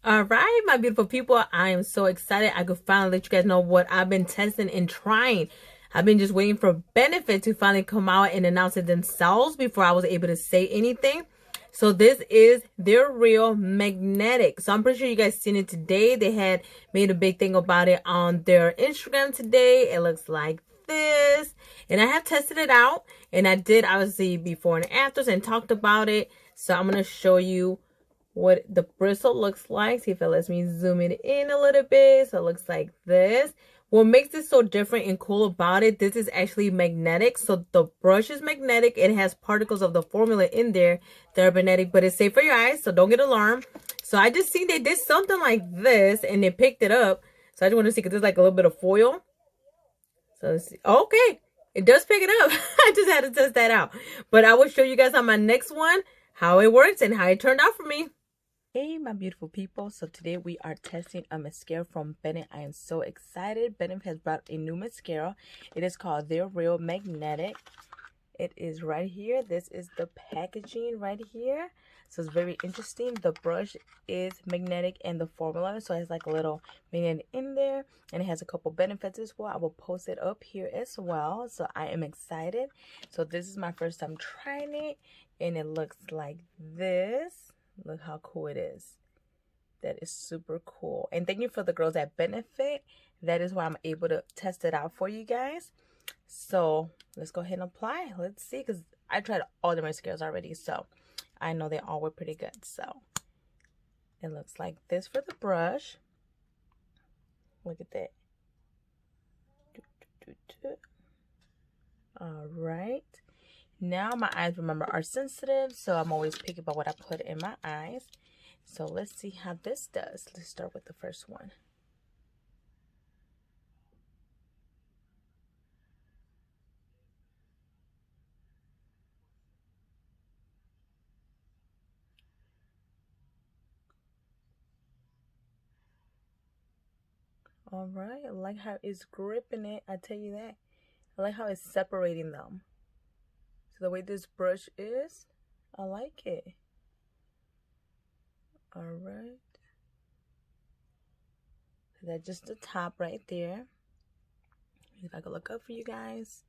All right, my beautiful people, I am so excited. I could finally let you guys know what I've been testing and trying. I've been just waiting for Benefit to finally come out and announce it themselves before I was able to say anything. So this is They're Real Magnetic. So I'm pretty sure you guys seen it today. They had made a big thing about it on their Instagram today. It looks like this. And I have tested it out. And I did obviously before and afters and talked about it. So I'm going to show you what the bristle looks like. See if it lets me zoom it in a little bit. So it looks like this. What makes this so different and cool about it, this is actually magnetic. So the brush is magnetic. It has particles of the formula in there that are magnetic, but it's safe for your eyes, so don't get alarmed. So I just seen they did something like this and they picked it up. So I just want to see, because there's like a little bit of foil. So let's see. Okay, it does pick it up. I just had to test that out. But I will show you guys on my next one how it works and how it turned out for me. Hey my beautiful people, so today we are testing a mascara from Benefit. I am so excited. Benefit has brought a new mascara. It is called They're Real Magnetic. It is right here. This is the packaging right here. So it's very interesting. The brush is magnetic and the formula, so it has like a little magnet in there, and it has a couple benefits as well. I will post it up here as well. So I am excited. So this is my first time trying it, and it looks like this. Look how cool it is. That is super cool. And thank you for the girls at Benefit. That is why I'm able to test it out for you guys. So let's go ahead and apply. Let's see, because I tried all the mascaras already, so I know they all were pretty good. So it looks like this for the brush. Look at that. All right. Now my eyes, remember, are sensitive, so I'm always picky about what I put in my eyes. So let's see how this does. Let's start with the first one. All right, I like how it's gripping it. I tell you that. I like how it's separating them. So the way this brush is, I like it. All right. So that's just the top right there. If I could look up for you guys.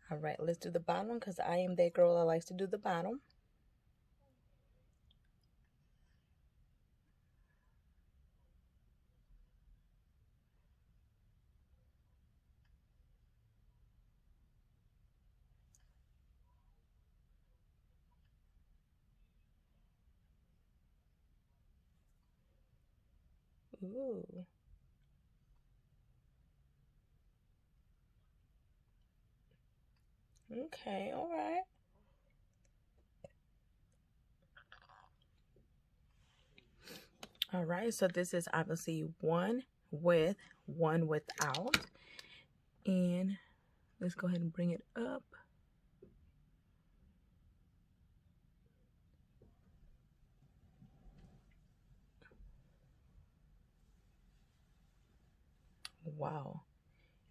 All right, let's do the bottom, because I am that girl that likes to do the bottom. Ooh. Okay, all right. All right, so this is obviously one with, one without. And let's go ahead and bring it up. Wow.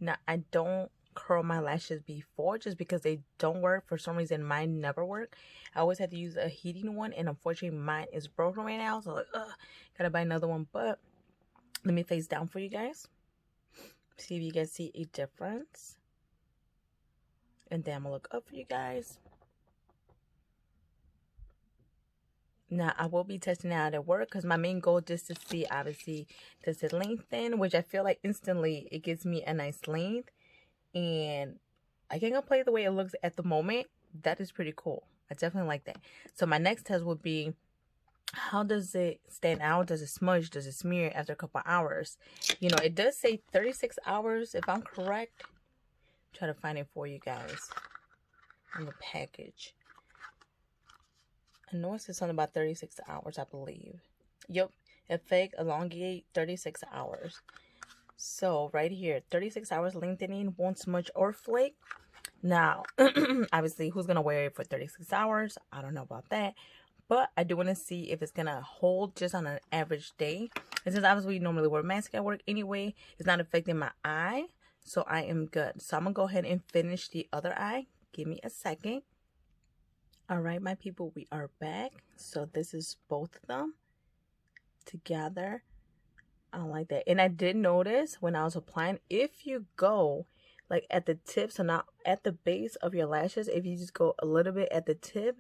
Now, I don't curl my lashes before just because they don't work. For some reason, mine never work. I always had to use a heating one, and unfortunately, mine is broken right now. So, gotta buy another one. But let me face down for you guys. See if you guys see a difference. And then I'm gonna look up for you guys. Now, I will be testing it out at work, because my main goal just to see, obviously, does it lengthen, which I feel like instantly it gives me a nice length. And I can't complain the way it looks at the moment. That is pretty cool. I definitely like that. So my next test would be, how does it stand out? Does it smudge? Does it smear after a couple hours? You know, it does say 36 hours, if I'm correct. Try to find it for you guys on the package. I know it says something about 36 hours, I believe. Yep, effect elongate 36 hours. So right here, 36 hours lengthening, won't smudge or flake. Now, obviously, who's going to wear it for 36 hours? I don't know about that. But I do want to see if it's going to hold just on an average day. And since obviously we normally wear masks at work anyway, it's not affecting my eye. So I am good. So I'm going to go ahead and finish the other eye. Give me a second. All right, my people, we are back. So this is both of them. together. I don't like that. And I did notice when I was applying, if you go like at the tip, so not at the base of your lashes, if you just go a little bit at the tip,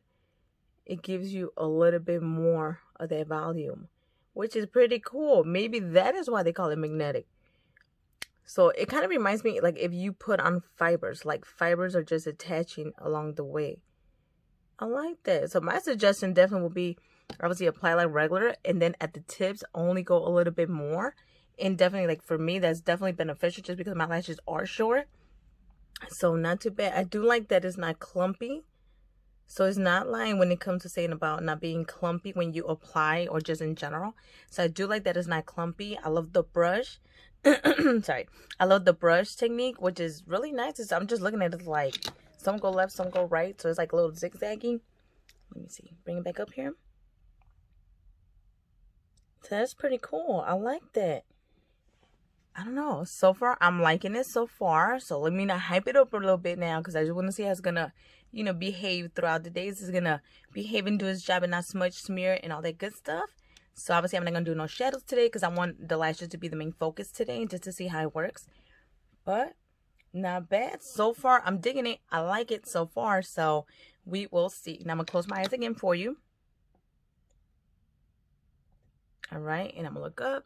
it gives you a little bit more of that volume, which is pretty cool. Maybe that is why they call it magnetic. So it kind of reminds me, like if you put on fibers, like fibers are just attaching along the way. I like that. So my suggestion definitely would be, obviously apply like regular, and then at the tips only go a little bit more. And definitely, like for me, that's definitely beneficial just because my lashes are short. So not too bad. I do like that it's not clumpy. So it's not lying when it comes to saying about not being clumpy when you apply or just in general. So I do like that it's not clumpy. I love the brush. Sorry. I love the brush technique, which is really nice. I'm just looking at it like some go left, some go right. So it's like a little zigzagging. Let me see. Bring it back up here. So that's pretty cool. I like that. I don't know. So far, I'm liking it so far. So let me not hype it up a little bit now, because I just want to see how it's going to, you know, behave throughout the days. It's going to behave and do its job and not smudge, smear, and all that good stuff. So obviously, I'm not going to do no shadows today because I want the lashes to be the main focus today, just to see how it works. But not bad. So far, I'm digging it. I like it so far. So we will see. Now, I'm going to close my eyes again for you. All right. And I'm going to look up.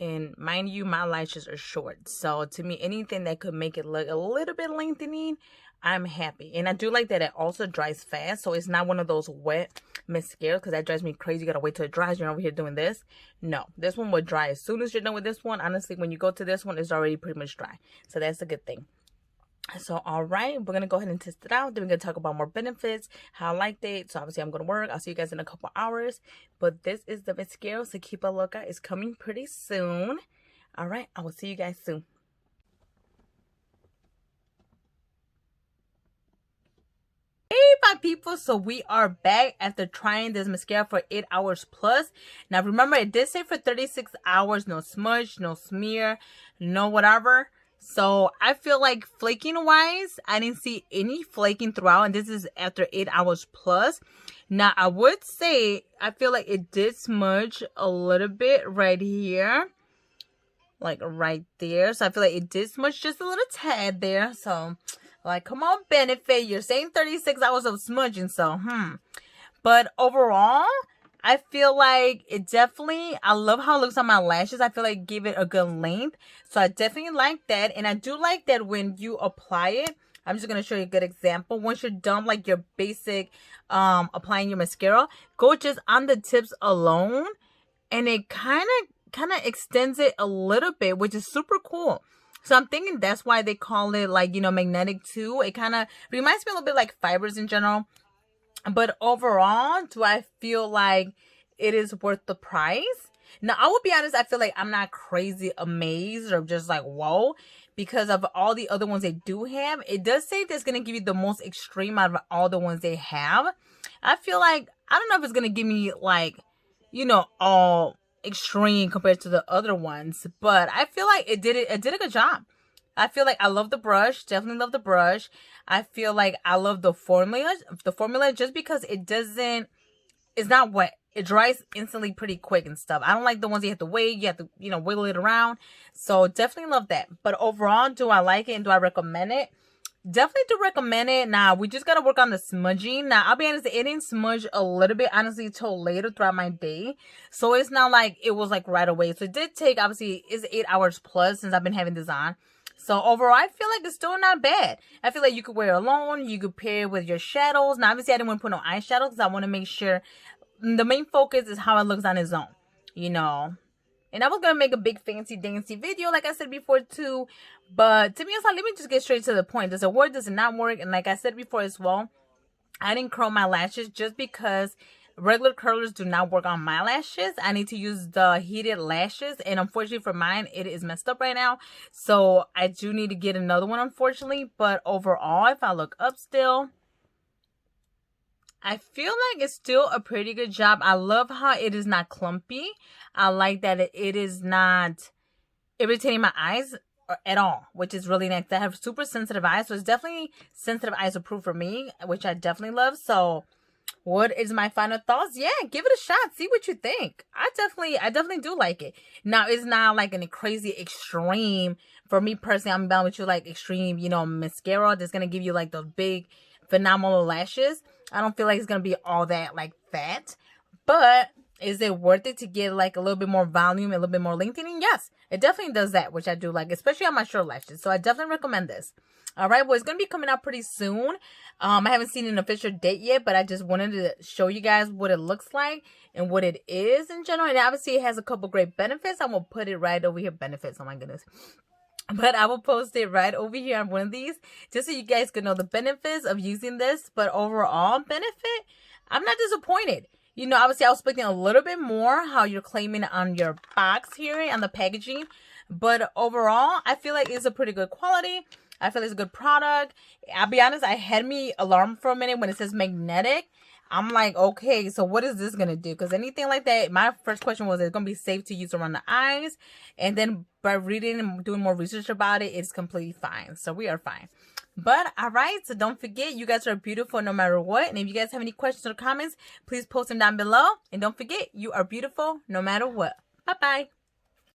And mind you, my lashes are short. So to me, anything that could make it look a little bit lengthening, I'm happy. And I do like that it also dries fast. So it's not one of those wet mascaras, because that drives me crazy. You got to wait till it dries. You're over here doing this. No, this one will dry as soon as you're done with this one. Honestly, when you go to this one, it's already pretty much dry. So that's a good thing. So, all right, we're going to go ahead and test it out. Then we're going to talk about more benefits, how I liked it. So, obviously, I'm going to work. I'll see you guys in a couple hours. But this is the mascara, so keep a lookout. It's coming pretty soon. All right, I will see you guys soon. Hey, my people, so we are back after trying this mascara for 8 hours plus. Now, remember, it did say for 36 hours, no smudge, no smear, no whatever. So I feel like flaking wise, I didn't see any flaking throughout, and this is after 8 hours plus. Now I would say I feel like it did smudge a little bit right here, like right there. So I feel like it did smudge just a little tad there. So like, come on, benefit, you're saying 36 hours of smudging, so but overall, I feel like it definitely, I love how it looks on my lashes. I feel like give it a good length. So I definitely like that. And I do like that when you apply it, I'm just going to show you a good example. Once you're done like your basic applying your mascara, go just on the tips alone. And it kind of extends it a little bit, which is super cool. So I'm thinking that's why they call it like, you know, magnetic too. It kind of reminds me a little bit like fibers in general. But overall, do I feel like it is worth the price? Now, I will be honest, I feel like I'm not crazy amazed or just like, whoa, because of all the other ones they do have. It does say that's going to give you the most extreme out of all the ones they have. I feel like, I don't know if it's going to give me like, you know, all extreme compared to the other ones, but I feel like it did a good job. I feel like I love the brush. Definitely love the brush. I feel like I love the formula. Just because it's not wet. It dries instantly pretty quick and stuff. I don't like the ones you have to wait. You have to, you know, wiggle it around. So definitely love that. But overall, do I like it and do I recommend it? Definitely do recommend it. Now, we just got to work on the smudging. Now, I'll be honest, it didn't smudge a little bit, honestly, till later throughout my day. So it's not like it was like right away. So it did take, obviously, it's 8 hours plus since I've been having this on. So overall, I feel like it's still not bad. I feel like you could wear it alone. You could pair it with your shadows. Now, obviously, I didn't want to put no eyeshadow because I want to make sure the main focus is how it looks on its own, you know. And I was going to make a big fancy dancy video, like I said before, too. But to be honest, let me just get straight to the point. Does it work? Does it not work? And like I said before as well, I didn't curl my lashes just because regular curlers do not work on my lashes. I need to use the heated lashes, and unfortunately for mine, it is messed up right now. So I do need to get another one, unfortunately. But overall, if I look up still, I feel like it's still a pretty good job. I love how it is not clumpy. I like that it is not irritating my eyes at all, which is really nice. I have super sensitive eyes, so it's definitely sensitive eyes approved for me, which I definitely love. So What is my final thoughts? Yeah, give it a shot. See what you think. I definitely do like it. Now, it's not like any crazy extreme. For me personally, I'm down with you like extreme, mascara that's gonna give you like those big, phenomenal lashes. I don't feel like it's gonna be all that like that. But is it worth it to get like a little bit more volume, a little bit more lengthening? Yes, it definitely does that, which I do like, especially on my short lashes. So I definitely recommend this. All right, well, it's going to be coming out pretty soon. I haven't seen an official date yet, but I just wanted to show you guys what it looks like and what it is in general. And obviously, it has a couple great benefits. I'm going to put it right over here. Benefits, oh my goodness. But I will post it right over here on one of these, just so you guys can know the benefits of using this. But overall benefit, I'm not disappointed. Obviously, I was expecting a little bit more how you're claiming on your box here on the packaging. But overall, I feel like it's a pretty good quality. I feel it's a good product. I'll be honest, I had me alarmed for a minute when it says magnetic. I'm like, okay, so what is this going to do? Because anything like that, my first question was, it's going to be safe to use around the eyes. And then by reading and doing more research about it, it's completely fine. So we are fine. But all right, so don't forget, you guys are beautiful no matter what. And if you guys have any questions or comments, please post them down below. And don't forget, you are beautiful no matter what. Bye-bye.